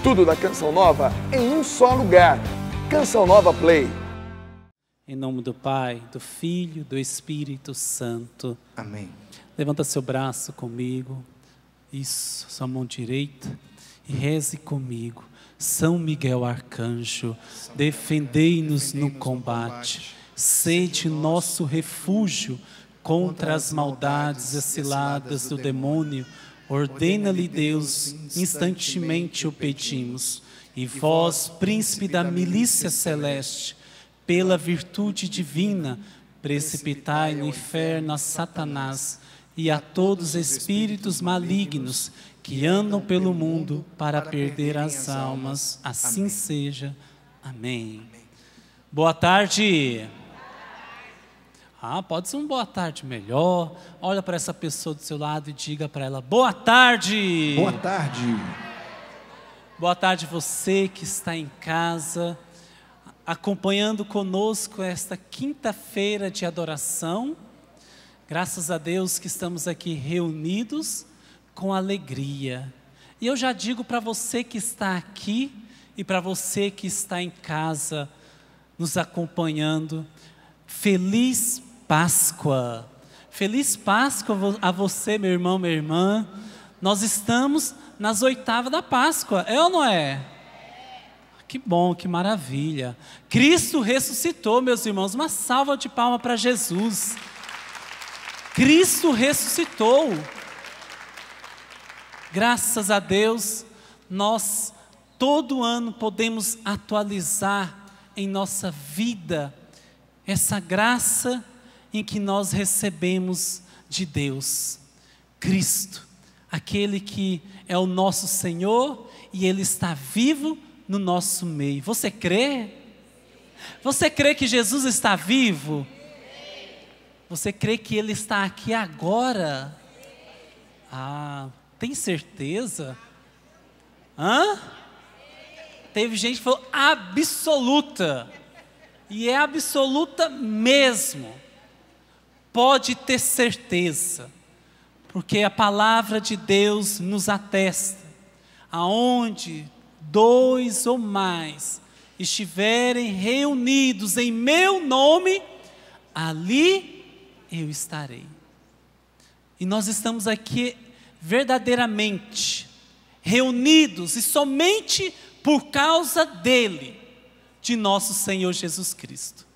Tudo da Canção Nova em um só lugar. Canção Nova Play. Em nome do Pai, do Filho, do Espírito Santo. Amém. Levanta seu braço comigo. Isso, sua mão direita. E reze comigo. São Miguel Arcanjo, defendei-nos no combate. Sede nosso refúgio contra as maldades e ciladas do demônio. Ordena-lhe Deus, instantemente o pedimos. E vós, príncipe da milícia celeste, pela virtude divina, precipitai no inferno a Satanás e a todos os espíritos malignos que andam pelo mundo para perder as almas. Assim seja. Amém. Boa tarde. Pode ser um boa tarde melhor. Olha para essa pessoa do seu lado e diga para ela: boa tarde. Boa tarde. Boa tarde você que está em casa, acompanhando conosco esta quinta-feira de adoração. Graças a Deus que estamos aqui reunidos com alegria. E eu já digo para você que está aqui e para você que está em casa nos acompanhando: Feliz Páscoa! Feliz Páscoa a você, meu irmão, minha irmã. Nós estamos nas oitavas da Páscoa, é ou não é? Que bom, que maravilha. Cristo ressuscitou, meus irmãos. Uma salva de palmas para Jesus. Cristo ressuscitou. Graças a Deus, nós todo ano podemos atualizar em nossa vida essa graça em que nós recebemos de Deus. Cristo, aquele que é o nosso Senhor e Ele está vivo no nosso meio. Você crê? Você crê que Jesus está vivo? Você crê que Ele está aqui agora? Tem certeza? Teve gente que falou absoluta. E é absoluta mesmo. Pode ter certeza. Porque a palavra de Deus nos atesta. Aonde 2 ou mais estiverem reunidos em meu nome, ali eu estarei. E nós estamos aqui verdadeiramente reunidos e somente por causa dele, de nosso Senhor Jesus Cristo.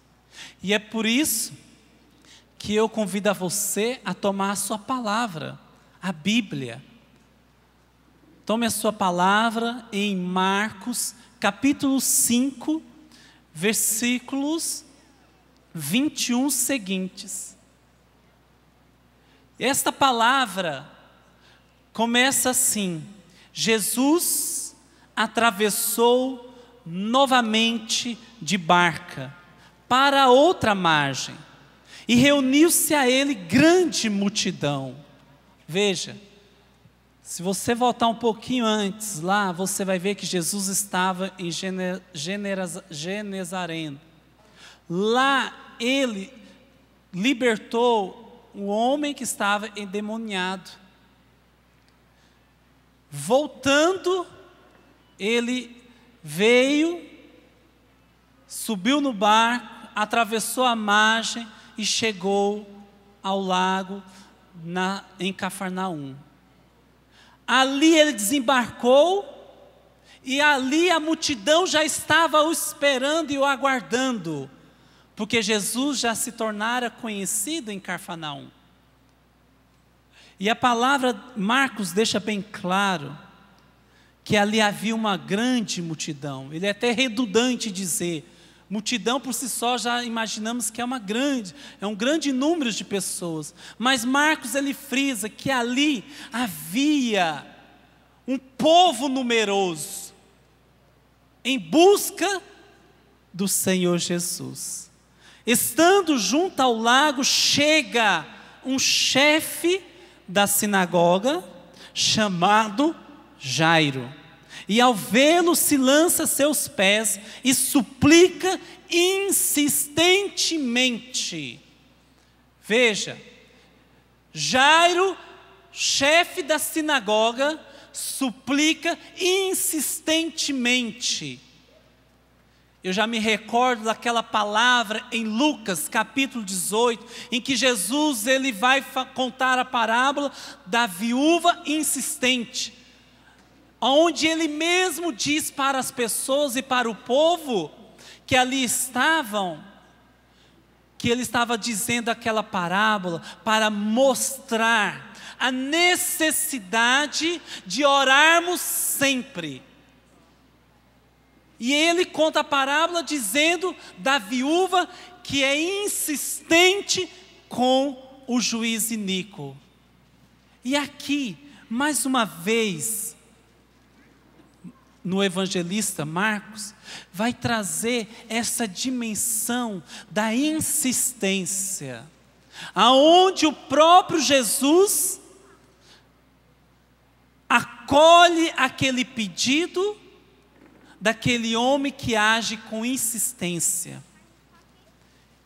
E é por isso que eu convido a você a tomar a sua palavra, a Bíblia. Tome a sua palavra em Marcos, capítulo 5, versículos 21 seguintes. Esta palavra começa assim: Jesus atravessou novamente de barca para outra margem e reuniu-se a ele grande multidão. Veja, se você voltar um pouquinho antes lá, você vai ver que Jesus estava em Genezaré. Lá ele libertou um homem que estava endemoniado. Voltando, ele veio, subiu no barco, atravessou a margem e chegou ao lago em Cafarnaum. Ali ele desembarcou e ali a multidão já estava o esperando e o aguardando, porque Jesus já se tornara conhecido em Cafarnaum. E a palavra Marcos deixa bem claro que ali havia uma grande multidão. Ele é até redundante dizer, multidão por si só já imaginamos que é um grande número de pessoas. Mas Marcos ele frisa que ali havia um povo numeroso em busca do Senhor Jesus. Estando junto ao lago, chega um chefe da sinagoga chamado Jairo, e ao vê-lo se lança a seus pés e suplica insistentemente. Veja, Jairo, chefe da sinagoga, suplica insistentemente. Eu já me recordo daquela palavra em Lucas capítulo 18, em que Jesus ele vai contar a parábola da viúva insistente, onde ele mesmo diz para as pessoas e para o povo que ali estavam, que ele estava dizendo aquela parábola para mostrar a necessidade de orarmos sempre. E ele conta a parábola dizendo da viúva que é insistente com o juiz iníquo. E aqui, mais uma vez, no evangelista Marcos, vai trazer essa dimensão da insistência, aonde o próprio Jesus acolhe aquele pedido daquele homem que age com insistência.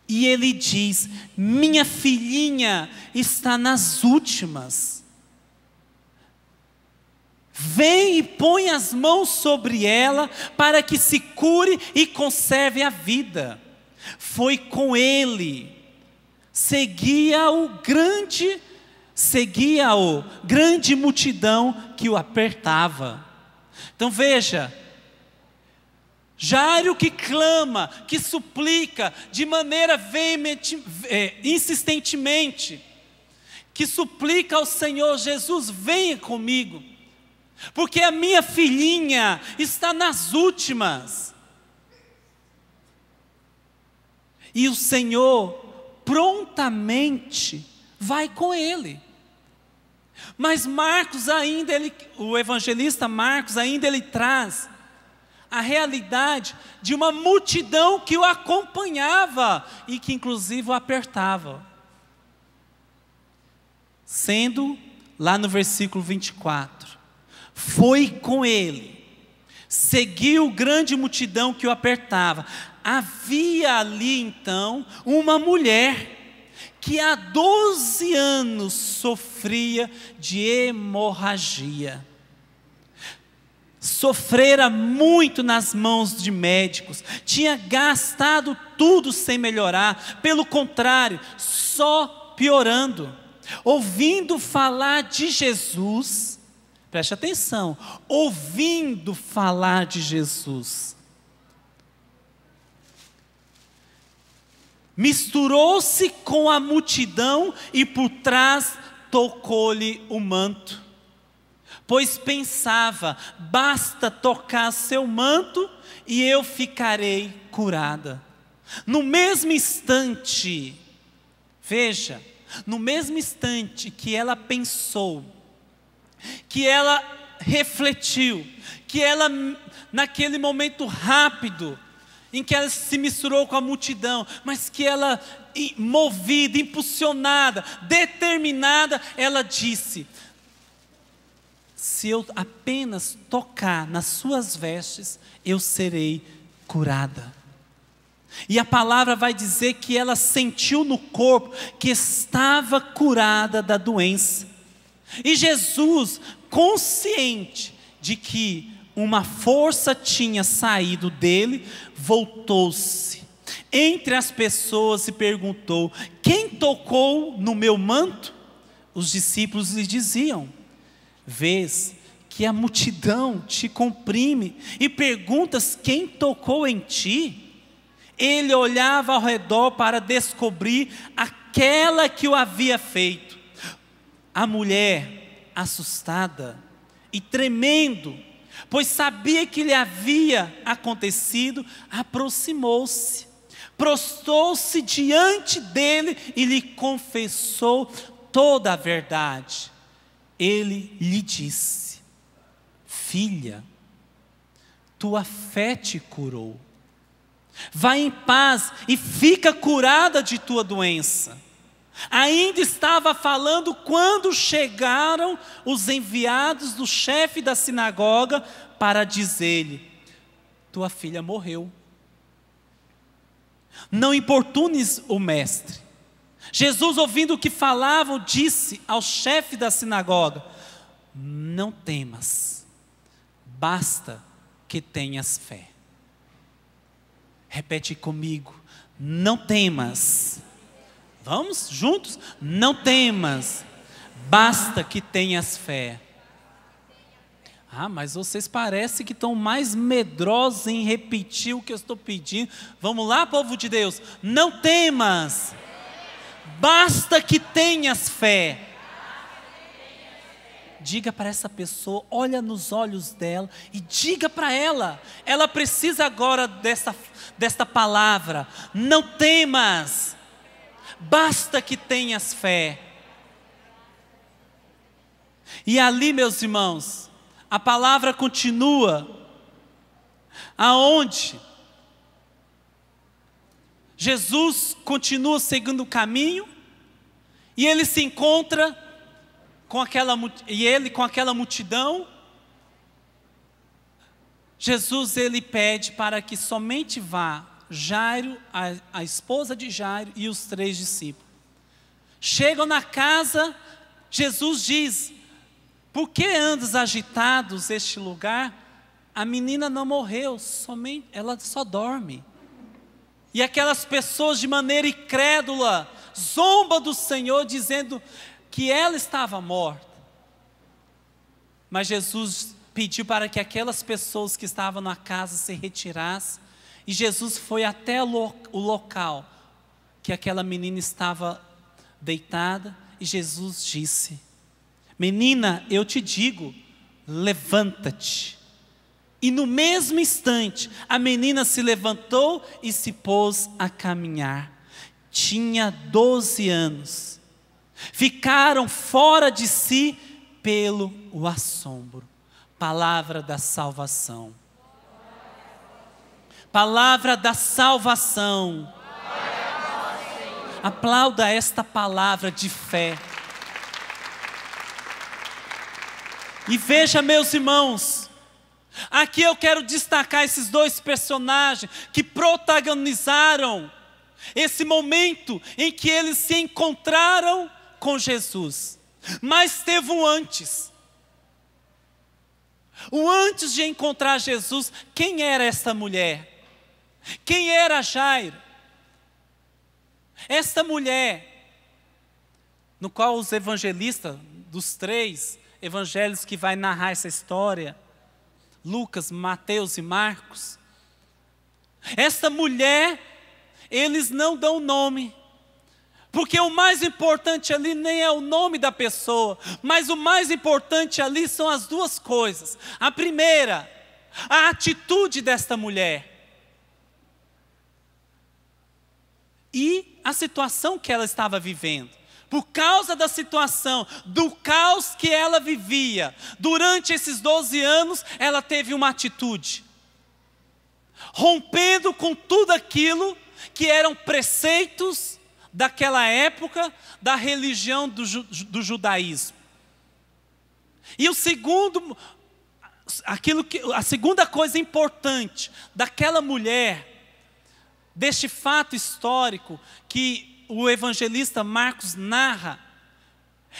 E ele diz: minha filhinha está nas últimas. Vem e põe as mãos sobre ela, para que se cure e conserve a vida. Foi com ele, seguia-o grande multidão que o apertava. Então veja, Jairo que clama, que suplica de maneira veemente, insistentemente, que suplica ao Senhor: Jesus, venha comigo, porque a minha filhinha está nas últimas. E o Senhor prontamente vai com ele. Mas Marcos ainda, o evangelista Marcos ainda ele traz a realidade de uma multidão que o acompanhava e que inclusive o apertava. Sendo lá no versículo 24, foi com ele, seguiu grande multidão que o apertava. Havia ali então uma mulher que há 12 anos sofria de hemorragia. Sofrera muito nas mãos de médicos, tinha gastado tudo sem melhorar, pelo contrário, só piorando. Ouvindo falar de Jesus, preste atenção, ouvindo falar de Jesus, misturou-se com a multidão e por trás tocou-lhe o manto. Pois pensava: basta tocar seu manto e eu ficarei curada. No mesmo instante, veja, no mesmo instante que ela pensou, que ela refletiu, que ela, naquele momento rápido, em que ela se misturou com a multidão, mas que ela, movida, impulsionada, determinada, ela disse: se eu apenas tocar nas suas vestes, eu serei curada. E a palavra vai dizer que ela sentiu no corpo que estava curada da doença. E Jesus, consciente de que uma força tinha saído dele, voltou-se entre as pessoas e perguntou: quem tocou no meu manto? Os discípulos lhe diziam: vês que a multidão te comprime e perguntas quem tocou em ti? Ele olhava ao redor para descobrir aquela que o havia feito. A mulher, assustada e tremendo, pois sabia que lhe havia acontecido, aproximou-se, prostrou-se diante dele e lhe confessou toda a verdade. Ele lhe disse: filha, tua fé te curou. Vai em paz e fica curada de tua doença. Ainda estava falando quando chegaram os enviados do chefe da sinagoga para dizer-lhe: tua filha morreu. Não importunes o mestre. Jesus, ouvindo o que falavam, disse ao chefe da sinagoga: não temas, basta que tenhas fé. Repete comigo, não temas. Vamos juntos? Não temas, basta que tenhas fé. Mas vocês parecem que estão mais medrosos em repetir o que eu estou pedindo. Vamos lá, povo de Deus. Não temas, basta que tenhas fé. Diga para essa pessoa, olha nos olhos dela e diga para ela. Ela precisa agora desta palavra. Não temas, basta que tenhas fé. E ali, meus irmãos, a palavra continua, aonde Jesus continua seguindo o caminho, e ele se encontra com aquela multidão. Jesus, ele pede para que somente vá Jairo, a esposa de Jairo e os 3 discípulos. Chegam na casa, Jesus diz: por que andas agitados este lugar? A menina não morreu, ela só dorme. E aquelas pessoas de maneira incrédula zombam do Senhor, dizendo que ela estava morta. Mas Jesus pediu para que aquelas pessoas que estavam na casa se retirassem. E Jesus foi até o local que aquela menina estava deitada. E Jesus disse: menina, eu te digo, levanta-te. E no mesmo instante, a menina se levantou e se pôs a caminhar. Tinha 12 anos. Ficaram fora de si pelo assombro. Palavra da salvação. Palavra da salvação. Aplauda esta palavra de fé. E veja, meus irmãos, aqui eu quero destacar esses 2 personagens que protagonizaram esse momento em que eles se encontraram com Jesus. Mas teve um antes. O antes de encontrar Jesus. Quem era esta mulher? Quem era Jairo? Esta mulher, no qual os evangelistas, dos 3 evangelhos que vai narrar essa história, Lucas, Mateus e Marcos, esta mulher, eles não dão nome, porque o mais importante ali nem é o nome da pessoa, mas o mais importante ali são as 2 coisas. A primeira, a atitude desta mulher, e a situação que ela estava vivendo. Por causa da situação, do caos que ela vivia, durante esses 12 anos, ela teve uma atitude. Rompendo com tudo aquilo que eram preceitos daquela época, da religião do judaísmo. E a segunda coisa importante daquela mulher, deste fato histórico que o evangelista Marcos narra,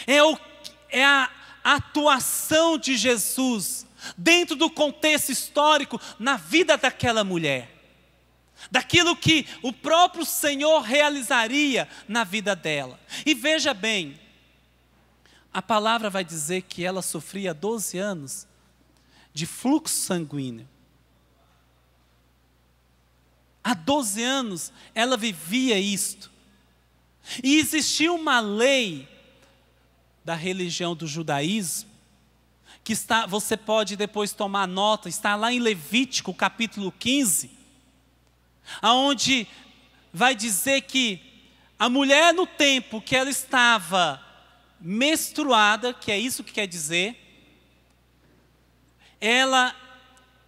é a atuação de Jesus dentro do contexto histórico na vida daquela mulher, daquilo que o próprio Senhor realizaria na vida dela. E veja bem, a palavra vai dizer que ela sofria 12 anos de fluxo sanguíneo. Há 12 anos ela vivia isto. E existia uma lei da religião do judaísmo, que você pode depois tomar nota, está lá em Levítico capítulo 15, aonde vai dizer que a mulher no tempo que ela estava menstruada, que é isso que quer dizer, ela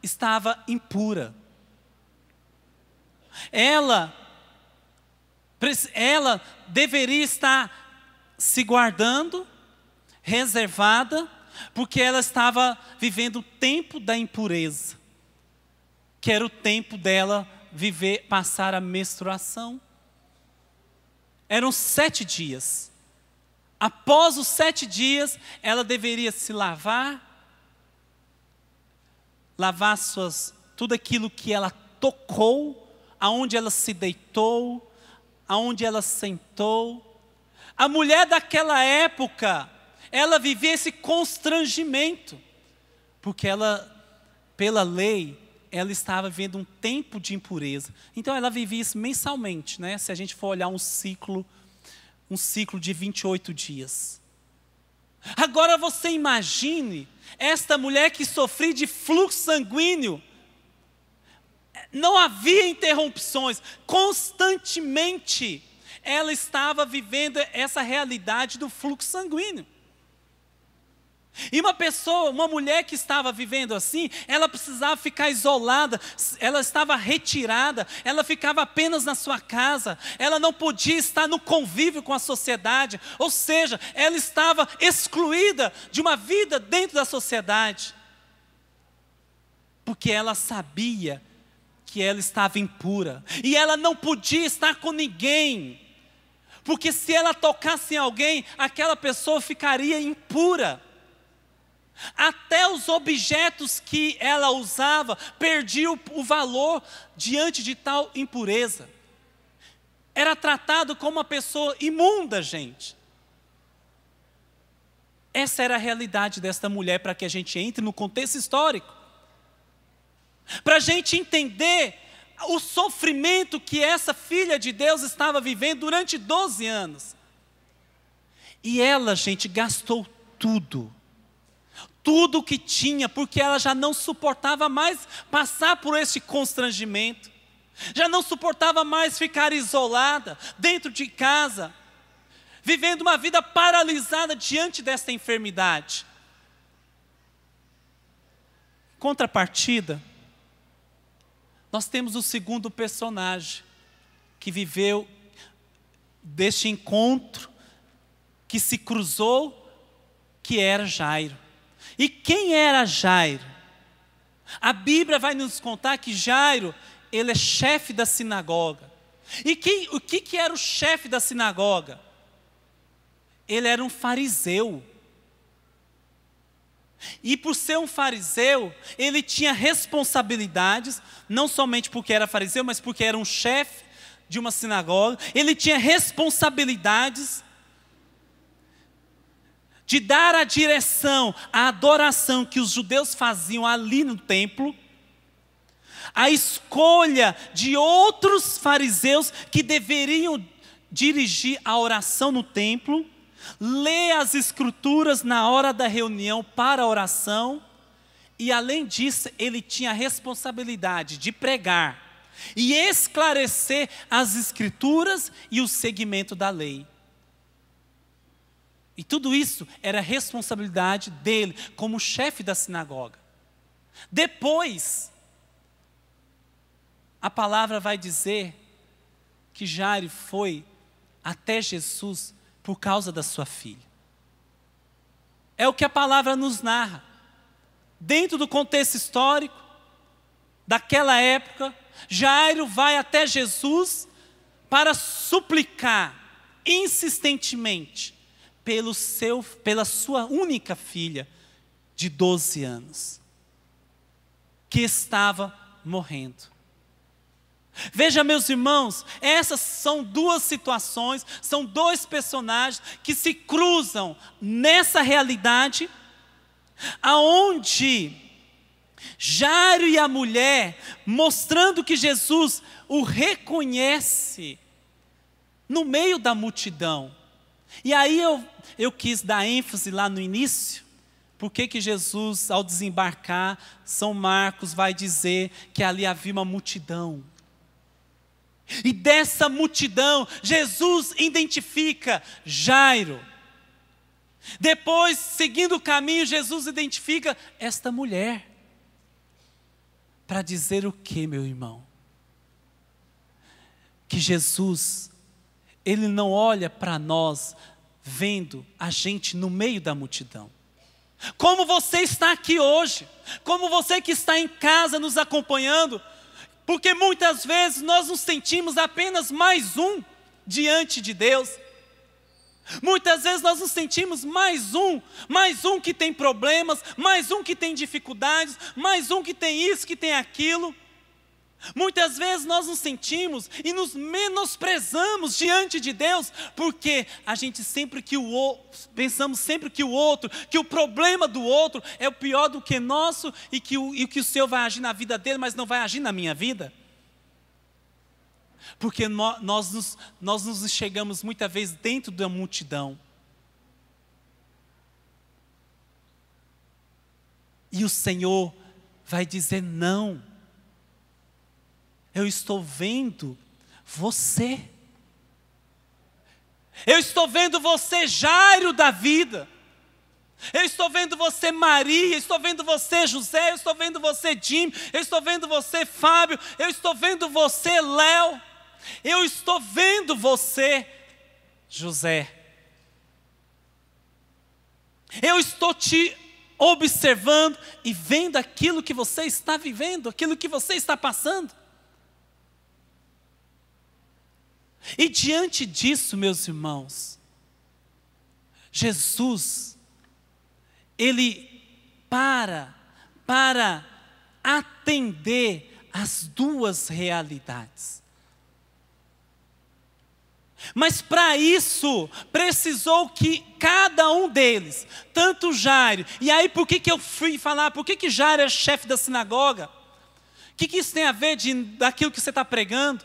estava impura. Ela deveria estar se guardando, reservada, porque ela estava vivendo o tempo da impureza, que era o tempo dela passar a menstruação. Eram 7 dias. após os 7 dias, ela deveria se lavar tudo aquilo que ela tocou, aonde ela se deitou, aonde ela sentou. A mulher daquela época, ela vivia esse constrangimento, porque ela, pela lei, ela estava vivendo um tempo de impureza. Então ela vivia isso mensalmente, né? Se a gente for olhar um ciclo de 28 dias. Agora você imagine esta mulher que sofria de fluxo sanguíneo. Não havia interrupções, constantemente ela estava vivendo essa realidade do fluxo sanguíneo. E uma mulher que estava vivendo assim, ela precisava ficar isolada, ela estava retirada, ela ficava apenas na sua casa, ela não podia estar no convívio com a sociedade, ou seja, ela estava excluída de uma vida dentro da sociedade, porque ela sabia que ela estava impura, e ela não podia estar com ninguém, porque se ela tocasse em alguém, aquela pessoa ficaria impura. Até os objetos que ela usava perdiam o valor diante de tal impureza. Era tratado como uma pessoa imunda, gente. Essa era a realidade desta mulher, para que a gente entre no contexto histórico. Para a gente entender o sofrimento que essa filha de Deus estava vivendo durante 12 anos. E ela, gente, gastou tudo o que tinha, porque ela já não suportava mais passar por esse constrangimento, já não suportava mais ficar isolada, dentro de casa, vivendo uma vida paralisada diante desta enfermidade. Em contrapartida, nós temos o segundo personagem, que viveu deste encontro, que se cruzou, que era Jairo. E quem era Jairo? A Bíblia vai nos contar que Jairo, ele é chefe da sinagoga. E o que era o chefe da sinagoga? Ele era um fariseu. E por ser um fariseu, ele tinha responsabilidades, não somente porque era fariseu, mas porque era um chefe de uma sinagoga. Ele tinha responsabilidades de dar a direção, a adoração que os judeus faziam ali no templo, a escolha de outros fariseus que deveriam dirigir a oração no templo, ler as escrituras na hora da reunião para a oração, e além disso, ele tinha a responsabilidade de pregar e esclarecer as escrituras e o segmento da lei. E tudo isso era responsabilidade dele, como chefe da sinagoga. Depois, a palavra vai dizer que Jairo foi até Jesus por causa da sua filha. É o que a palavra nos narra. Dentro do contexto histórico, daquela época, Jairo vai até Jesus para suplicar insistentemente pela sua única filha de 12 anos, que estava morrendo. Veja, meus irmãos, essas são duas situações, são dois personagens que se cruzam nessa realidade, aonde Jairo e a mulher, mostrando que Jesus o reconhece no meio da multidão. E aí eu quis dar ênfase lá no início, porque que Jesus, ao desembarcar, São Marcos vai dizer que ali havia uma multidão. E dessa multidão, Jesus identifica Jairo. Depois, seguindo o caminho, Jesus identifica esta mulher. Para dizer o que, meu irmão? Que Jesus, Ele não olha para nós vendo a gente no meio da multidão. Como você está aqui hoje, como você que está em casa nos acompanhando, porque muitas vezes nós nos sentimos apenas mais um diante de Deus. Muitas vezes nós nos sentimos mais um que tem problemas, mais um que tem dificuldades, mais um que tem isso, que tem aquilo. Muitas vezes nós nos sentimos e nos menosprezamos diante de Deus, porque a gente pensamos sempre que o outro, que o problema do outro é o pior do que nosso e que o Senhor vai agir na vida dele, mas não vai agir na minha vida. Porque nós nos enxergamos muitas vezes dentro da multidão. E o Senhor vai dizer não. Eu estou vendo você. Eu estou vendo você, Jairo da vida. Eu estou vendo você, Maria. Eu estou vendo você, José. Eu estou vendo você, Jim. Eu estou vendo você, Fábio. Eu estou vendo você, Léo. Eu estou vendo você, José. Eu estou te observando e vendo aquilo que você está vivendo, aquilo que você está passando. E diante disso, meus irmãos, Jesus, Ele para atender as duas realidades. Mas para isso, precisou que cada um deles, tanto Jairo, e aí por que eu fui falar, por que Jairo é chefe da sinagoga? O que isso tem a ver daquilo que você está pregando?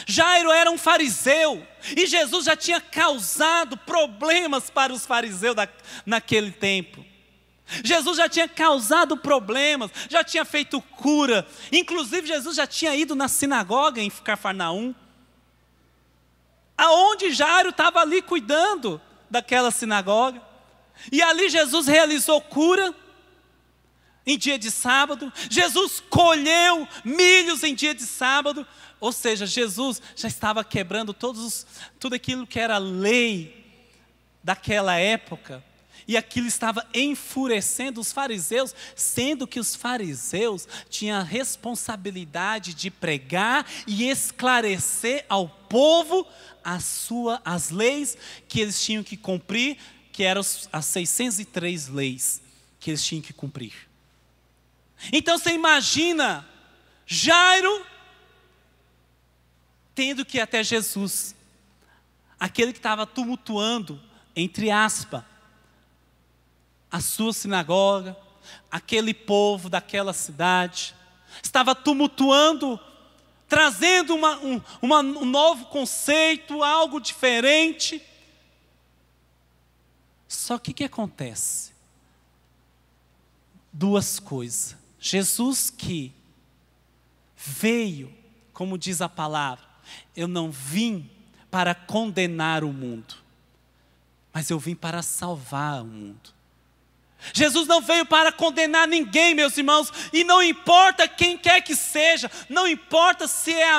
Jairo era um fariseu, e Jesus já tinha causado problemas para os fariseus naquele tempo. Jesus já tinha causado problemas, já tinha feito cura, inclusive Jesus já tinha ido na sinagoga em Cafarnaum, aonde Jairo estava ali cuidando daquela sinagoga, e ali Jesus realizou cura em dia de sábado. Jesus colheu milhos em dia de sábado, ou seja, Jesus já estava quebrando tudo aquilo que era lei daquela época, e aquilo estava enfurecendo os fariseus, sendo que os fariseus tinham a responsabilidade de pregar e esclarecer ao povo as leis que eles tinham que cumprir, que eram as 603 leis que eles tinham que cumprir. Então você imagina Jairo tendo que ir até Jesus, aquele que estava tumultuando, entre aspas, a sua sinagoga, aquele povo daquela cidade, estava tumultuando, trazendo um novo conceito, algo diferente. Só que o que acontece? Duas coisas. Jesus que veio, como diz a palavra, eu não vim para condenar o mundo, mas eu vim para salvar o mundo. Jesus não veio para condenar ninguém, meus irmãos, e não importa quem quer que seja, não importa se era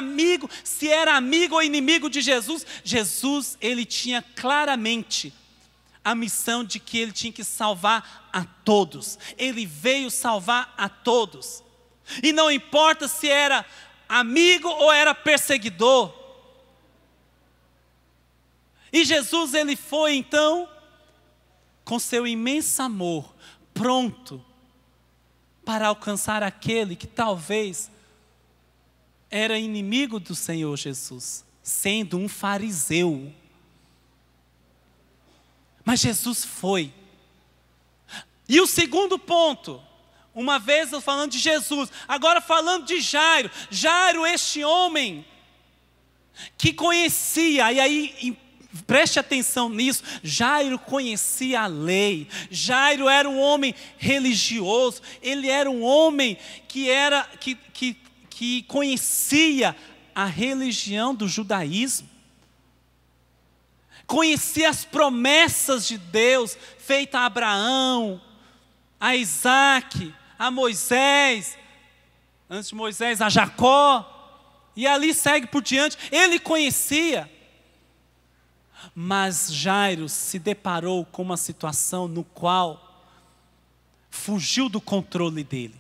amigo ou inimigo de Jesus, Jesus, ele tinha claramente a missão de que ele tinha que salvar a todos. Ele veio salvar a todos. E não importa se era amigo ou era perseguidor. E Jesus, ele foi então, com seu imenso amor, pronto para alcançar aquele que talvez era inimigo do Senhor Jesus, sendo um fariseu. Mas Jesus foi. E o segundo ponto, uma vez eu falando de Jesus, agora falando de Jairo. Jairo, este homem que conhecia, e aí preste atenção nisso, Jairo conhecia a lei, Jairo era um homem religioso, ele era um homem que conhecia a religião do judaísmo, conhecia as promessas de Deus feitas a Abraão, a Isaac, a Moisés, antes de Moisés a Jacó, e ali segue por diante, ele conhecia. Mas Jairo se deparou com uma situação no qual fugiu do controle dele.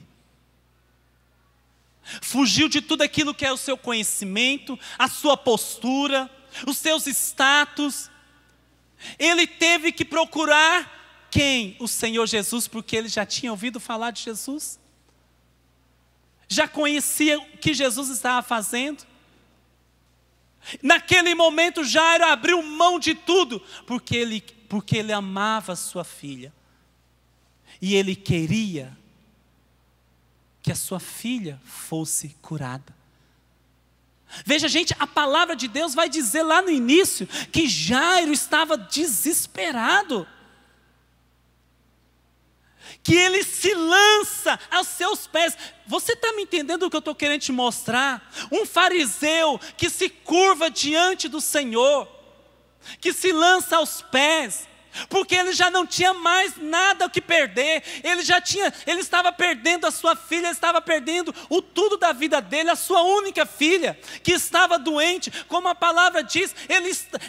Fugiu de tudo aquilo que é o seu conhecimento, a sua postura, os seus status. Ele teve que procurar quem? O Senhor Jesus, porque ele já tinha ouvido falar de Jesus. Já conhecia o que Jesus estava fazendo. Naquele momento Jairo abriu mão de tudo, porque ele amava a sua filha. E ele queria que a sua filha fosse curada. Veja, gente, a palavra de Deus vai dizer lá no início que Jairo estava desesperado. Que ele se lança aos seus pés. Você está me entendendo o que eu estou querendo te mostrar? Um fariseu que se curva diante do Senhor, que se lança aos pés, porque ele já não tinha mais nada o que perder. Ele estava perdendo a sua filha, ele estava perdendo o tudo da vida dele, a sua única filha, que estava doente, como a palavra diz,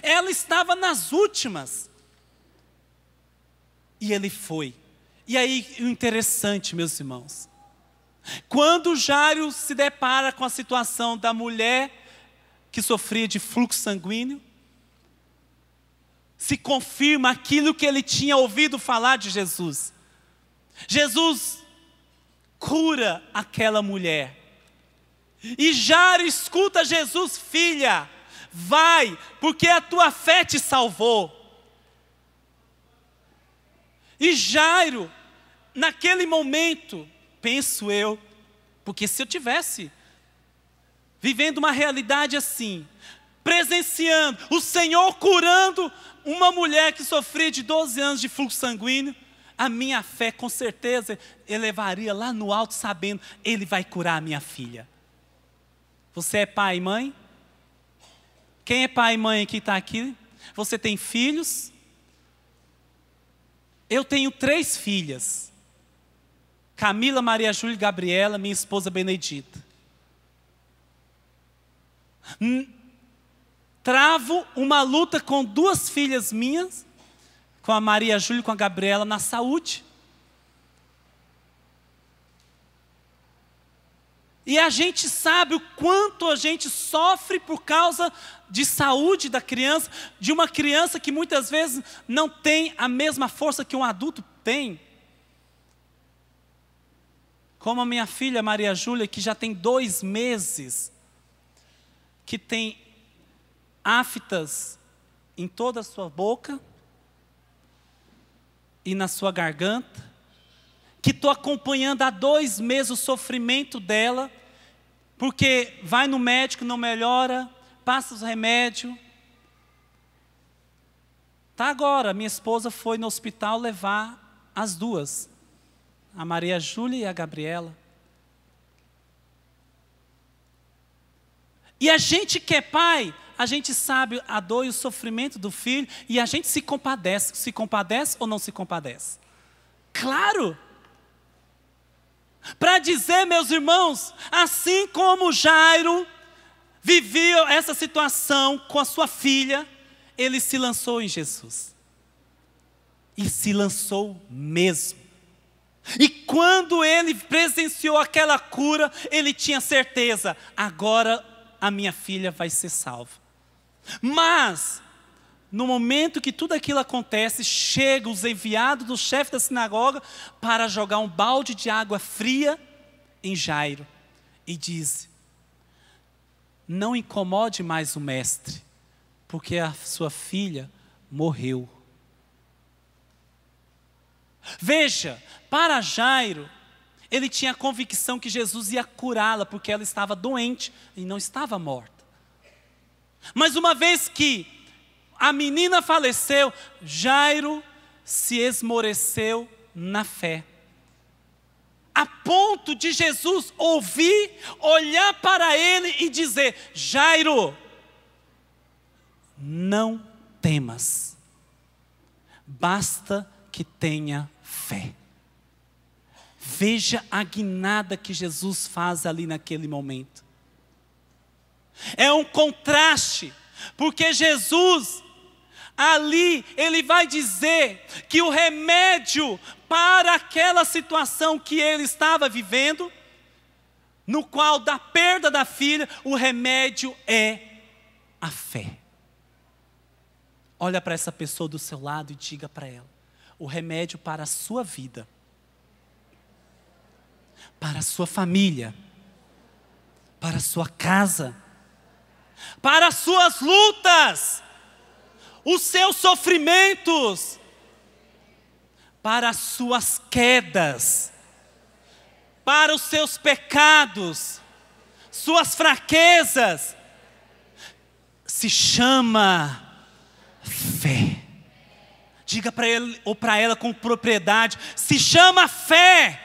ela estava nas últimas. E ele foi. E aí, o interessante, meus irmãos, quando Jairo se depara com a situação da mulher que sofria de fluxo sanguíneo, se confirma aquilo que ele tinha ouvido falar de Jesus. Jesus cura aquela mulher. E Jairo escuta Jesus: filha, vai, porque a tua fé te salvou. E Jairo, naquele momento, penso eu, porque se eu tivesse vivendo uma realidade assim, presenciando o Senhor curando uma mulher que sofria de 12 anos de fluxo sanguíneo, a minha fé com certeza elevaria lá no alto, sabendo, Ele vai curar a minha filha. Você é pai e mãe? Quem é pai e mãe aqui está aqui? Você tem filhos? Eu tenho 3 filhas. Camila, Maria Júlia e Gabriela, minha esposa Benedita. Travo uma luta com 2 filhas minhas, com a Maria Júlia e com a Gabriela, na saúde. E a gente sabe o quanto a gente sofre por causa de saúde da criança, de uma criança que muitas vezes não tem a mesma força que um adulto tem. Como a minha filha Maria Júlia, que já tem 2 meses, que tem aftas em toda a sua boca e na sua garganta, que estou acompanhando há 2 meses o sofrimento dela, porque vai no médico, não melhora, passa os remédios. Tá agora, minha esposa foi no hospital levar as 2, a Maria Júlia e a Gabriela. E a gente que é pai, a gente sabe a dor e o sofrimento do filho, e a gente se compadece. Se compadece ou não se compadece? Claro! Para dizer, meus irmãos, assim como Jairo vivia essa situação com a sua filha, ele se lançou em Jesus. E se lançou mesmo. E quando ele presenciou aquela cura, ele tinha certeza, agora a minha filha vai ser salva. Mas, no momento que tudo aquilo acontece, chegam os enviados do chefe da sinagoga para jogar um balde de água fria em Jairo. E diz: não incomode mais o mestre, porque a sua filha morreu. Veja, para Jairo, ele tinha a convicção que Jesus ia curá-la, porque ela estava doente e não estava morta. Mas uma vez que a menina faleceu, Jairo se esmoreceu na fé, a ponto de Jesus ouvir, olhar para ele e dizer: Jairo, não temas, basta que tenha fé. Veja a guinada que Jesus faz ali naquele momento. É um contraste, porque Jesus, ali, ele vai dizer que o remédio para aquela situação que ele estava vivendo, no qual da perda da filha, o remédio é a fé. Olha para essa pessoa do seu lado e diga para ela: o remédio para a sua vida, para a sua família, para a sua casa, para as suas lutas, os seus sofrimentos, para as suas quedas, para os seus pecados, suas fraquezas, se chama fé. Diga para ele ou para ela com propriedade: se chama fé.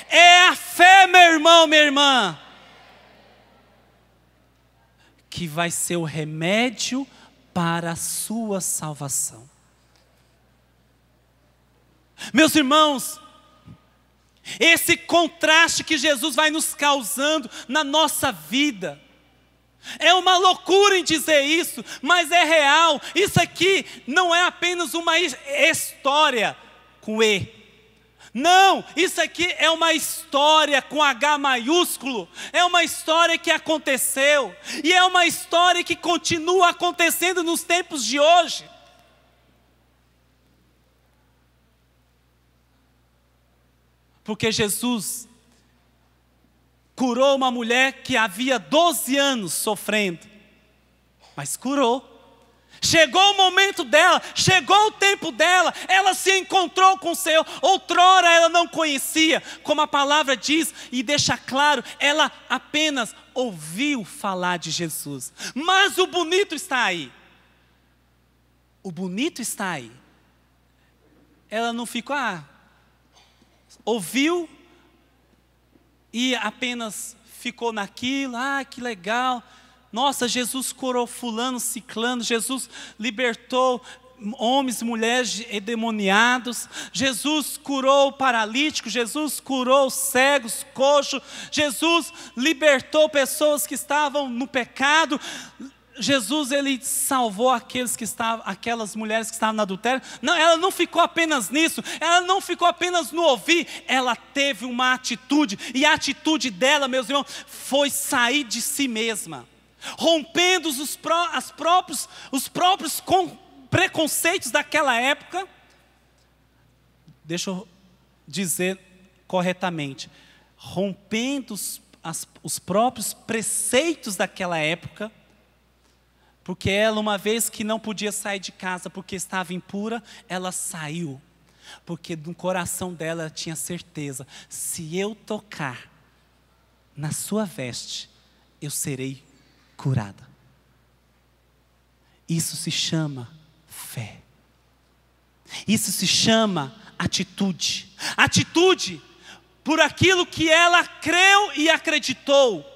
É a fé, meu irmão, minha irmã, que vai ser o remédio para a sua salvação. Meus irmãos, esse contraste que Jesus vai nos causando na nossa vida, é uma loucura em dizer isso, mas é real. Isso aqui não é apenas uma história com E. Não, isso aqui é uma história com H maiúsculo. É uma história que aconteceu. E é uma história que continua acontecendo nos tempos de hoje. Porque Jesus curou uma mulher que havia 12 anos sofrendo, mas curou. Chegou o momento dela, chegou o tempo dela, ela se encontrou com o Senhor. Outrora ela não conhecia, como a palavra diz e deixa claro, ela apenas ouviu falar de Jesus. Mas o bonito está aí. O bonito está aí. Ela não ficou, ouviu e apenas ficou naquilo, que legal. Nossa, Jesus curou fulano, ciclano, Jesus libertou homens e mulheres endemoniados, Jesus curou o paralítico, Jesus curou cegos, coxos, Jesus libertou pessoas que estavam no pecado. Jesus, ele salvou aquelas mulheres que estavam no adultério. Não, ela não ficou apenas nisso, ela não ficou apenas no ouvir, ela teve uma atitude, e a atitude dela, meus irmãos, foi sair de si mesma, rompendo os próprios preconceitos daquela época. Deixa eu dizer corretamente, rompendo os próprios preceitos daquela época, porque ela, uma vez que não podia sair de casa porque estava impura, ela saiu, porque no coração dela ela tinha certeza: se eu tocar na sua veste, eu serei curada. Isso se chama fé. Isso se chama atitude. Atitude por aquilo que ela creu e acreditou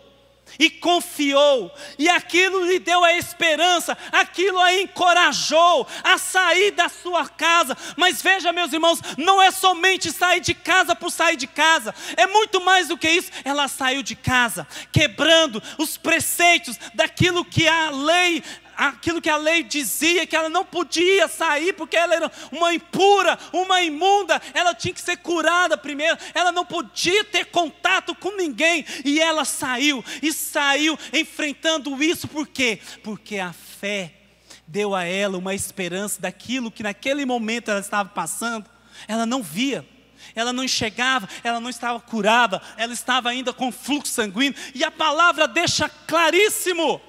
e confiou, e aquilo lhe deu a esperança, aquilo a encorajou a sair da sua casa. Mas veja, meus irmãos, não é somente sair de casa por sair de casa, é muito mais do que isso. Ela saiu de casa quebrando os preceitos daquilo que a lei dizia, que ela não podia sair, porque ela era uma impura, uma imunda, ela tinha que ser curada primeiro, ela não podia ter contato com ninguém, e ela saiu enfrentando isso. Por quê? Porque a fé deu a ela uma esperança daquilo que naquele momento ela estava passando, ela não via, ela não enxergava, ela não estava curada, ela estava ainda com fluxo sanguíneo, e a palavra deixa claríssimo,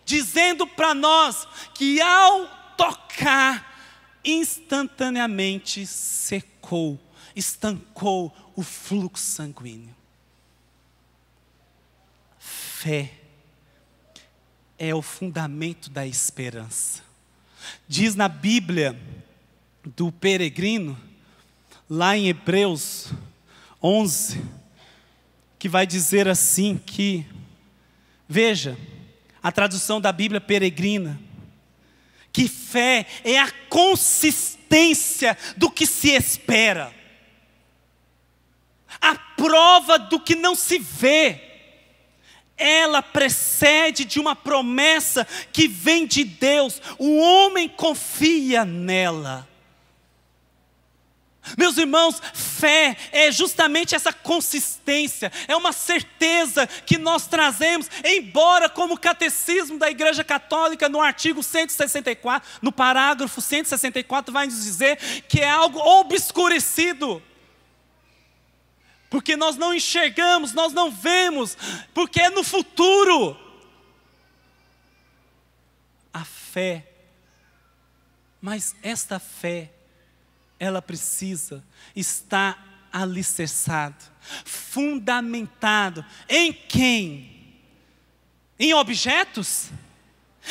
dizendo para nós que ao tocar, instantaneamente estancou o fluxo sanguíneo. Fé é o fundamento da esperança. Diz na Bíblia do peregrino, lá em Hebreus 11, que vai dizer assim que, veja, a tradução da Bíblia peregrina, que fé é a consistência do que se espera, a prova do que não se vê. Ela precede de uma promessa que vem de Deus, o homem confia nela. Meus irmãos, fé é justamente essa consistência, é uma certeza que nós trazemos, embora como o catecismo da Igreja Católica, no artigo 164, no parágrafo 164, vai nos dizer que é algo obscurecido, porque nós não enxergamos, nós não vemos, porque é no futuro. A fé, mas esta fé, ela precisa estar alicerçado, fundamentado em quem? Em objetos?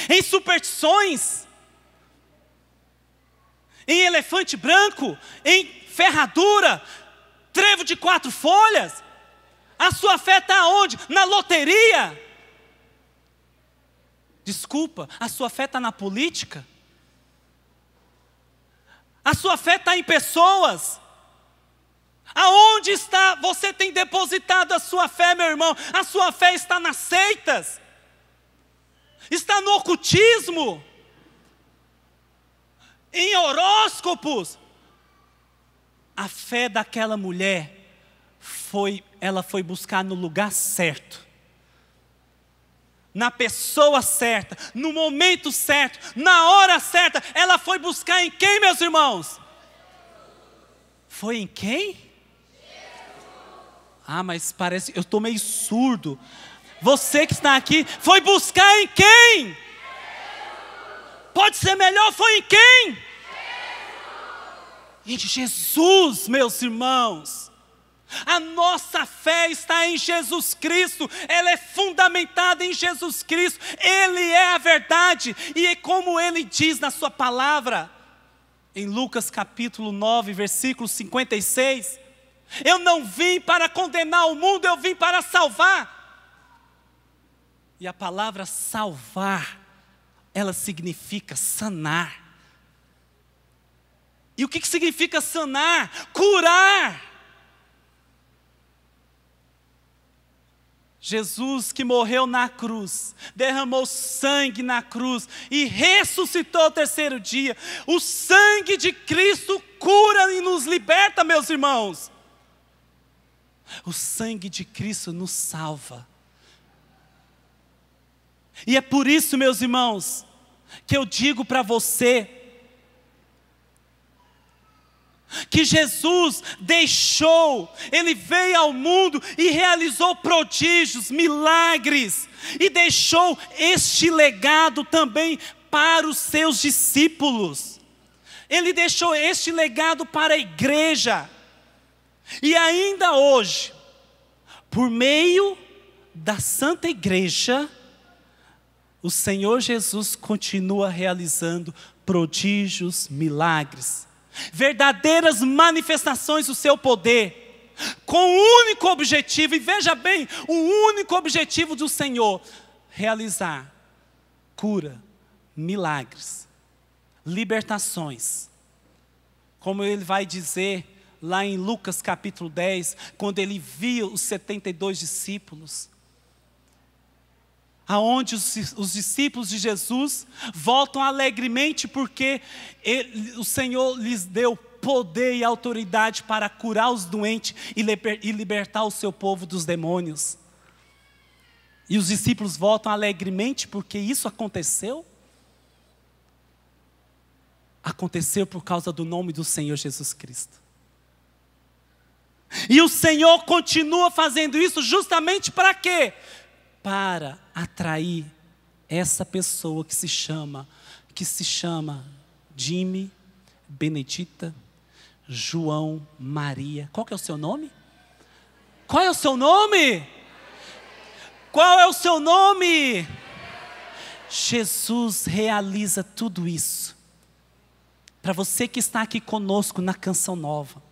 Em superstições? Em elefante branco? Em ferradura? Trevo de 4 folhas? A sua fé está onde? Na loteria? Desculpa, a sua fé está na política? A sua fé está em pessoas? Aonde está? Você tem depositado a sua fé, meu irmão? A sua fé está nas seitas? Está no ocultismo? Em horóscopos? A fé daquela mulher ela foi buscar no lugar certo, na pessoa certa, no momento certo, na hora certa. Ela foi buscar em quem, meus irmãos? Foi em quem? Ah, mas parece, eu estou meio surdo. Você que está aqui, foi buscar em quem? Pode ser melhor, foi em quem? Em Jesus, meus irmãos. A nossa fé está em Jesus Cristo, ela é fundamentada em Jesus Cristo, Ele é a verdade, e é como Ele diz na sua palavra, em Lucas capítulo 9, versículo 56, eu não vim para condenar o mundo, eu vim para salvar. E a palavra salvar, ela significa sanar. E o que significa sanar? Curar. Jesus que morreu na cruz, derramou sangue na cruz e ressuscitou ao 3º dia. O sangue de Cristo cura e nos liberta, meus irmãos. O sangue de Cristo nos salva. E é por isso, meus irmãos, que eu digo para você, que Jesus deixou, Ele veio ao mundo e realizou prodígios, milagres, e deixou este legado também para os seus discípulos. Ele deixou este legado para a igreja. E ainda hoje, por meio da Santa Igreja, o Senhor Jesus continua realizando prodígios, milagres, verdadeiras manifestações do seu poder, com o único objetivo, e veja bem, o único objetivo do Senhor, realizar cura, milagres, libertações, como Ele vai dizer lá em Lucas capítulo 10, quando Ele viu os 72 discípulos, aonde os discípulos de Jesus voltam alegremente porque o Senhor lhes deu poder e autoridade para curar os doentes e libertar o seu povo dos demônios. E os discípulos voltam alegremente porque isso aconteceu? Aconteceu por causa do nome do Senhor Jesus Cristo. E o Senhor continua fazendo isso justamente para quê? Para atrair essa pessoa que se chama Jimmy, Benedita, João, Maria. Qual que é o seu nome? Qual é o seu nome? Qual é o seu nome? Jesus realiza tudo isso para você que está aqui conosco na Canção Nova,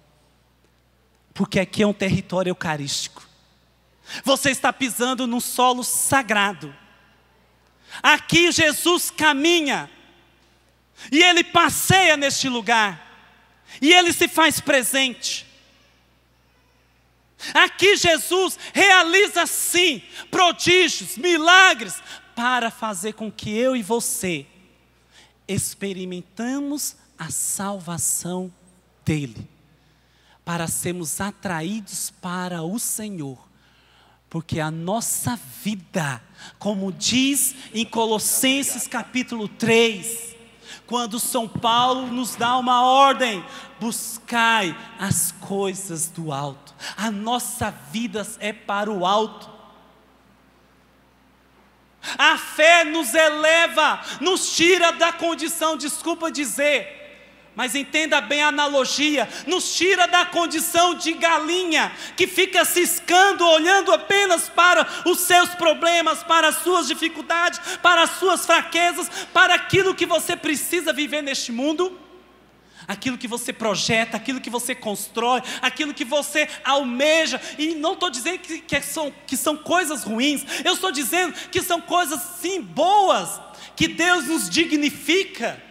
porque aqui é um território eucarístico. Você está pisando num solo sagrado. Aqui Jesus caminha e Ele passeia neste lugar e Ele se faz presente. Aqui Jesus realiza sim prodígios, milagres, para fazer com que eu e você experimentamos a salvação dEle. para sermos atraídos para o Senhor. Porque a nossa vida, como diz em Colossenses capítulo 3, quando São Paulo nos dá uma ordem: buscai as coisas do alto. A nossa vida é para o alto. A fé nos eleva, nos tira da condição, desculpa dizer, mas entenda bem a analogia, nos tira da condição de galinha, que fica ciscando, olhando apenas para os seus problemas, para as suas dificuldades, para as suas fraquezas, para aquilo que você precisa viver neste mundo, aquilo que você projeta, aquilo que você constrói, aquilo que você almeja. E não estou dizendo que são coisas ruins, eu estou dizendo que são coisas sim boas, que Deus nos dignifica,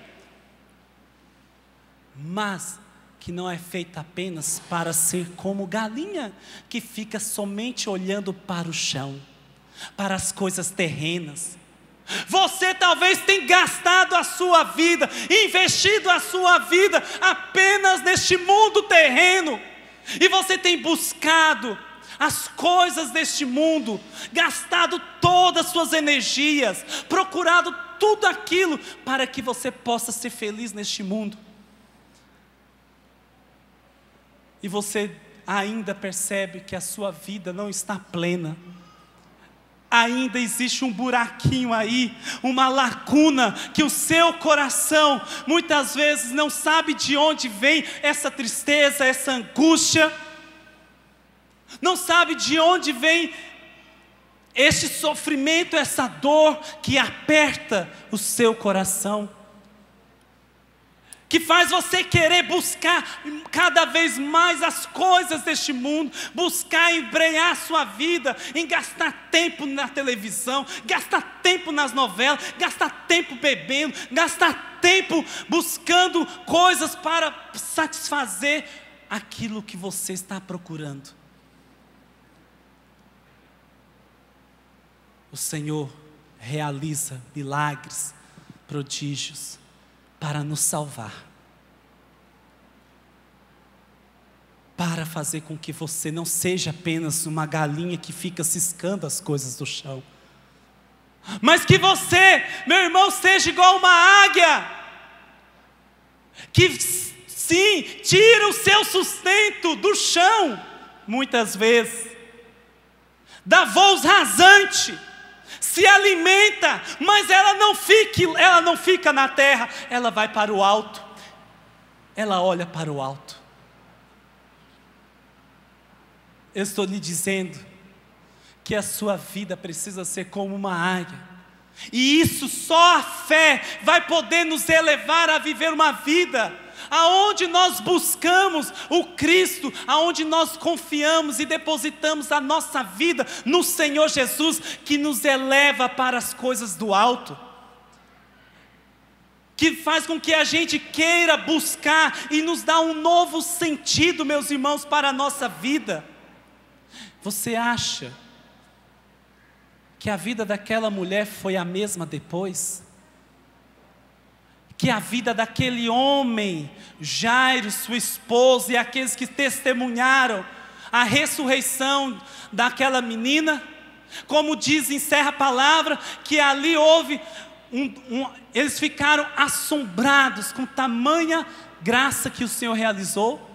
mas que não é feita apenas para ser como galinha, que fica somente olhando para o chão, para as coisas terrenas. Você talvez tenha gastado a sua vida, investido a sua vida apenas neste mundo terreno, e você tem buscado as coisas deste mundo, gastado todas as suas energias, procurado tudo aquilo para que você possa ser feliz neste mundo. E você ainda percebe que a sua vida não está plena. Ainda existe um buraquinho aí, uma lacuna, que o seu coração muitas vezes não sabe de onde vem essa tristeza, essa angústia. Não sabe de onde vem este sofrimento, essa dor que aperta o seu coração, que faz você querer buscar cada vez mais as coisas deste mundo, buscar embrenhar a sua vida, em gastar tempo na televisão, gastar tempo nas novelas, gastar tempo bebendo, gastar tempo buscando coisas para satisfazer aquilo que você está procurando. O Senhor realiza milagres, prodígios, para nos salvar, para fazer com que você não seja apenas uma galinha que fica ciscando as coisas do chão, mas que você, meu irmão, seja igual uma águia, que sim, tira o seu sustento do chão, muitas vezes, dá voos rasantes, se alimenta, mas ela não fica na terra, ela vai para o alto, ela olha para o alto. Eu estou lhe dizendo que a sua vida precisa ser como uma águia, e isso só a fé vai poder nos elevar a viver uma vida aonde nós buscamos o Cristo, aonde nós confiamos e depositamos a nossa vida no Senhor Jesus, que nos eleva para as coisas do alto, que faz com que a gente queira buscar e nos dá um novo sentido, meus irmãos, para a nossa vida. Você acha que a vida daquela mulher foi a mesma depois? Que a vida daquele homem, Jairo, sua esposa, e aqueles que testemunharam a ressurreição daquela menina, como diz, encerra a palavra, que ali houve, eles ficaram assombrados com tamanha graça que o Senhor realizou.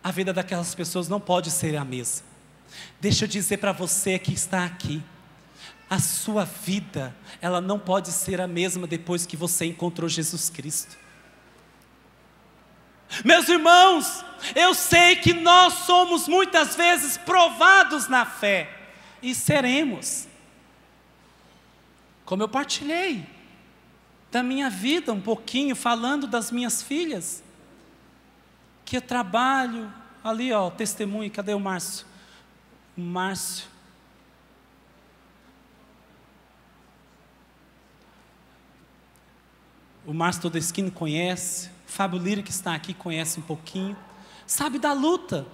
A vida daquelas pessoas não pode ser a mesma. Deixa eu dizer para você que está aqui, a sua vida, ela não pode ser a mesma depois que você encontrou Jesus Cristo. Meus irmãos, eu sei que nós somos muitas vezes provados na fé, e seremos. Como eu partilhei da minha vida um pouquinho, falando das minhas filhas, que eu trabalho, ali ó, testemunho, cadê o Márcio? O Márcio. O Márcio Todeschini conhece, o Fábio Lira que está aqui conhece um pouquinho, sabe da luta.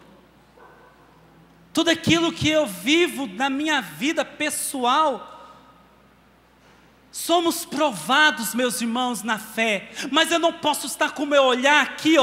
Tudo aquilo que eu vivo na minha vida pessoal, Somos provados, meus irmãos, na fé, mas eu não posso estar com o meu olhar aqui,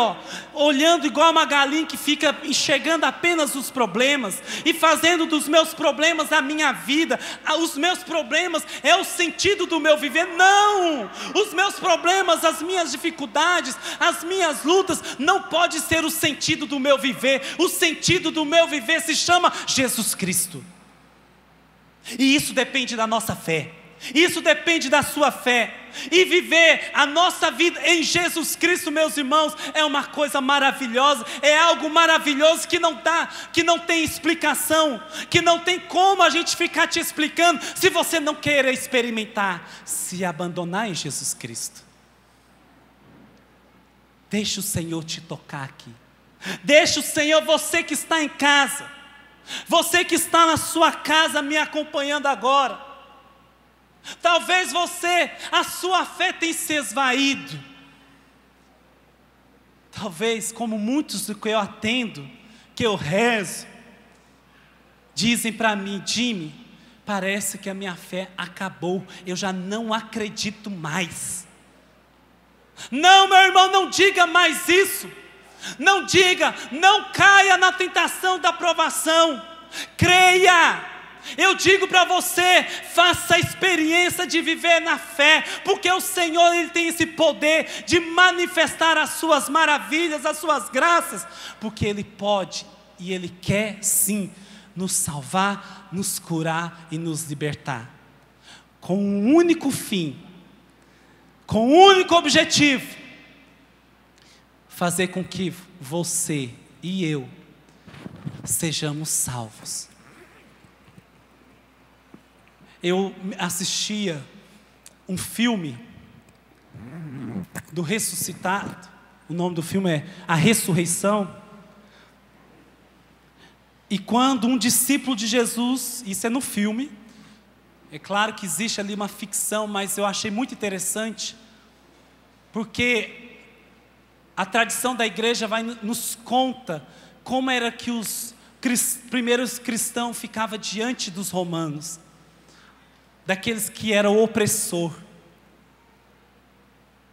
olhando igual uma galinha que fica enxergando apenas os problemas e fazendo dos meus problemas a minha vida. Os meus problemas é o sentido do meu viver. Não! Os meus problemas, as minhas dificuldades, as minhas lutas, não pode ser o sentido do meu viver. O sentido do meu viver se chama Jesus Cristo. E isso depende da nossa fé. Isso depende da sua fé. E viver a nossa vida em Jesus Cristo, meus irmãos, é uma coisa maravilhosa. É algo maravilhoso que não tem explicação, que não tem como a gente ficar te explicando, se você não querer experimentar, se abandonar em Jesus Cristo. Deixa o Senhor te tocar aqui. Deixa o Senhor, você que está em casa, você que está na sua casa me acompanhando agora, talvez a sua fé tenha se esvaído. Talvez, como muitos do que eu atendo, que eu rezo, dizem para mim: Jimmy, parece que a minha fé acabou, eu já não acredito mais. Não, meu irmão, não diga mais isso. Não diga, não caia na tentação da provação. Creia. Eu digo para você, faça a experiência de viver na fé, porque o Senhor, Ele tem esse poder de manifestar as suas maravilhas, as suas graças, porque Ele pode e Ele quer sim nos salvar, nos curar e nos libertar, com um único fim, com um único objetivo: fazer com que você e eu sejamos salvos. Eu assistia um filme do ressuscitado, o nome do filme é A Ressurreição. E quando um discípulo de Jesus, isso é no filme, é claro que existe ali uma ficção, mas eu achei muito interessante, porque a tradição da igreja nos conta como era que os primeiros cristãos ficavam diante dos romanos, daqueles que eram o opressor.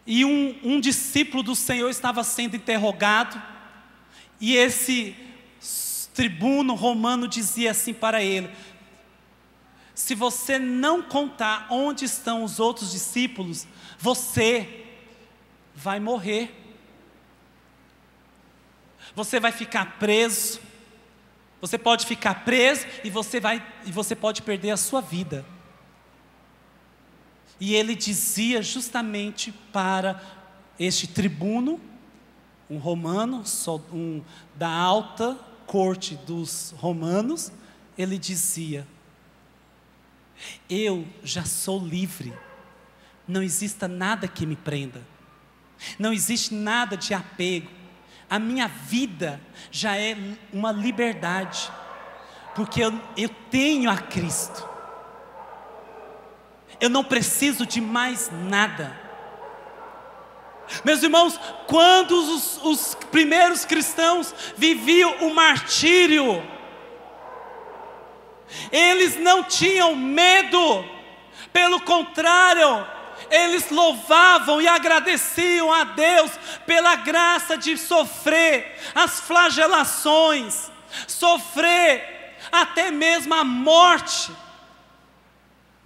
E um discípulo do Senhor estava sendo interrogado, e esse tribuno romano dizia assim para ele: se você não contar onde estão os outros discípulos, você vai morrer. Você vai ficar preso. Você pode ficar preso e você pode perder a sua vida. E ele dizia justamente para este tribuno, um romano, da alta corte dos romanos, ele dizia: eu já sou livre, não existe nada que me prenda, não existe nada de apego, a minha vida já é uma liberdade, porque eu tenho a Cristo. Eu não preciso de mais nada. Meus irmãos, quando os primeiros cristãos viviam o martírio, eles não tinham medo, pelo contrário, eles louvavam e agradeciam a Deus pela graça de sofrer as flagelações, sofrer até mesmo a morte,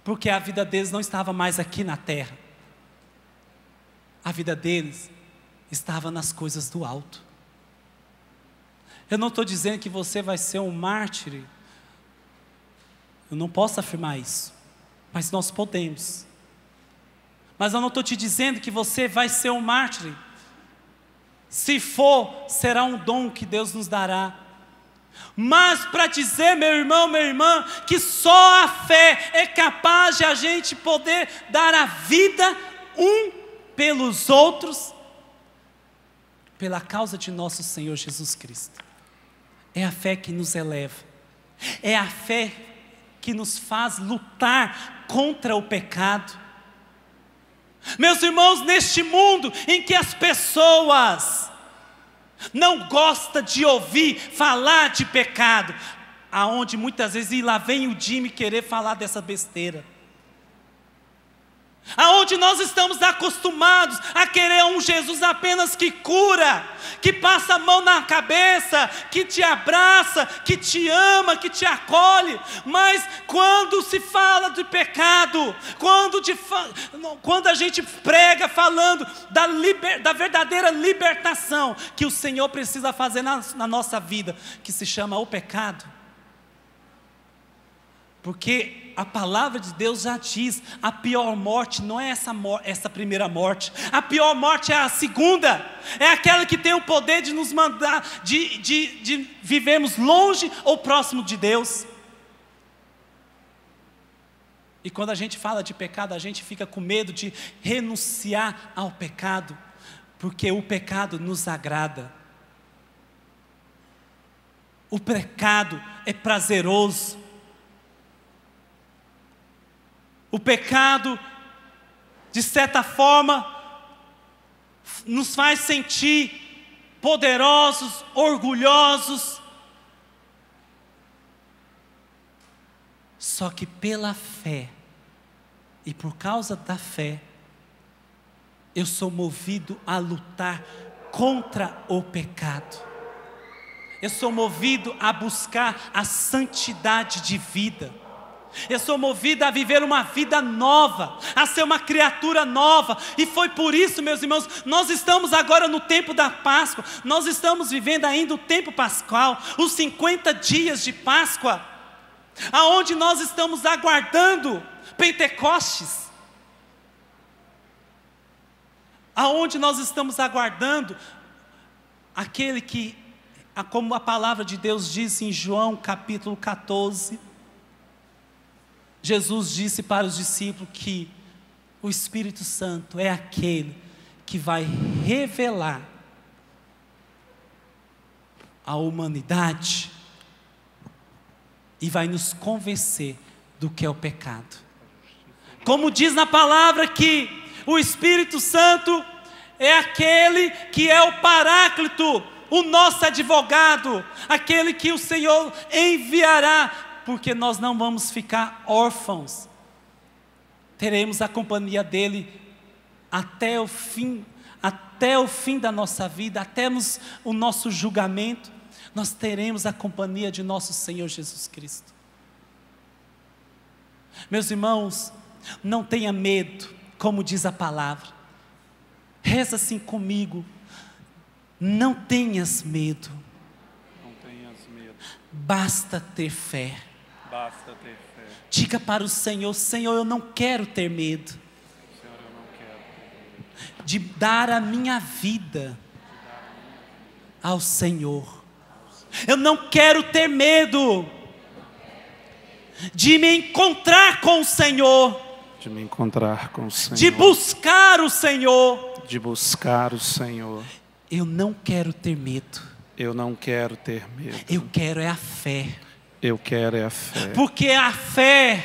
porque a vida deles não estava mais aqui na terra. A vida deles estava nas coisas do alto. Eu não estou dizendo que você vai ser um mártir. Eu não posso afirmar isso, mas nós podemos. Mas eu não estou te dizendo que você vai ser um mártir. Se for, será um dom que Deus nos dará. Mas para dizer, meu irmão, minha irmã, que só a fé é capaz de a gente poder dar a vida um pelos outros, pela causa de nosso Senhor Jesus Cristo. É a fé que nos eleva, é a fé que nos faz lutar contra o pecado. Meus irmãos, neste mundo em que as pessoas não gostam de ouvir falar de pecado, aonde muitas vezes, e lá vem o Jimmy querer falar dessa besteira. Aonde nós estamos acostumados a querer um Jesus apenas que cura, que passa a mão na cabeça, que te abraça, que te ama, que te acolhe. Mas quando se fala de pecado, quando a gente prega falando da verdadeira libertação que o Senhor precisa fazer na nossa vida, que se chama o pecado, porque a palavra de Deus já diz, a pior morte não é essa primeira morte, a pior morte é a segunda, é aquela que tem o poder de nos mandar, de vivermos longe ou próximo de Deus. E quando a gente fala de pecado, a gente fica com medo de renunciar ao pecado, porque o pecado nos agrada, o pecado é prazeroso. O pecado, de certa forma, nos faz sentir poderosos, orgulhosos. Só que pela fé, e por causa da fé, eu sou movido a lutar contra o pecado. Eu sou movido a buscar a santidade de vida. Eu sou movido a viver uma vida nova, a ser uma criatura nova. E foi por isso, meus irmãos, nós estamos agora no tempo da Páscoa. Nós estamos vivendo ainda o tempo pascual, os 50 dias de Páscoa, aonde nós estamos aguardando Pentecostes, aonde nós estamos aguardando aquele que, como a palavra de Deus diz em João capítulo 14, Jesus disse para os discípulos que o Espírito Santo é aquele que vai revelar à humanidade e vai nos convencer do que é o pecado. Como diz na palavra que o Espírito Santo é aquele que é o Paráclito, o nosso advogado, aquele que o Senhor enviará, porque nós não vamos ficar órfãos, teremos a companhia dEle até o fim da nossa vida, até o nosso julgamento, nós teremos a companhia de nosso Senhor Jesus Cristo. Meus irmãos, não tenha medo, como diz a palavra, reza assim comigo, não tenhas medo, basta ter fé. Basta ter fé. Diga para o Senhor: Senhor, eu não quero ter medo. Senhor, eu não quero ter medo de dar a minha vida ao Senhor. Eu não quero ter medo de me encontrar com o Senhor. De me encontrar com o Senhor. De buscar o Senhor. De buscar o Senhor. Eu não quero ter medo. Eu não quero ter medo. Eu quero é a fé. Eu quero é a fé. Porque a fé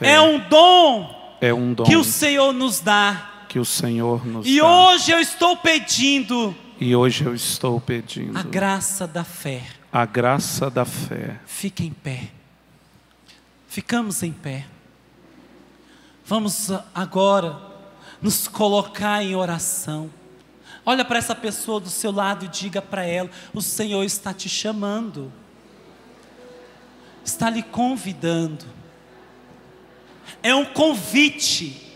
é um dom, que o Senhor nos dá. Que o Senhor nos dá. Hoje eu estou pedindo. E hoje eu estou pedindo a graça da fé. A graça da fé. Fique em pé. Ficamos em pé. Vamos agora nos colocar em oração. Olha para essa pessoa do seu lado e diga para ela: o Senhor está te chamando. Está lhe convidando. É um convite.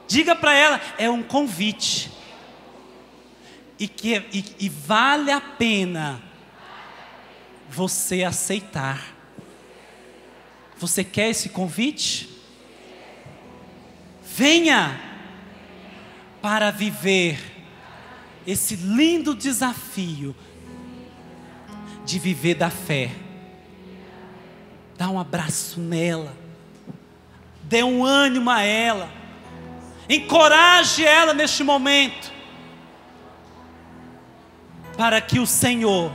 Diga para ela: é um convite. E vale a pena você aceitar. Você quer esse convite? Venha para viver esse lindo desafio de viver da fé. Dá um abraço nela, dê um ânimo a ela, encoraje ela neste momento, para que o Senhor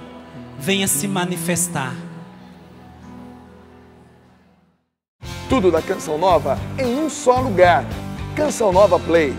venha se manifestar. Tudo da Canção Nova em um só lugar. Canção Nova Play.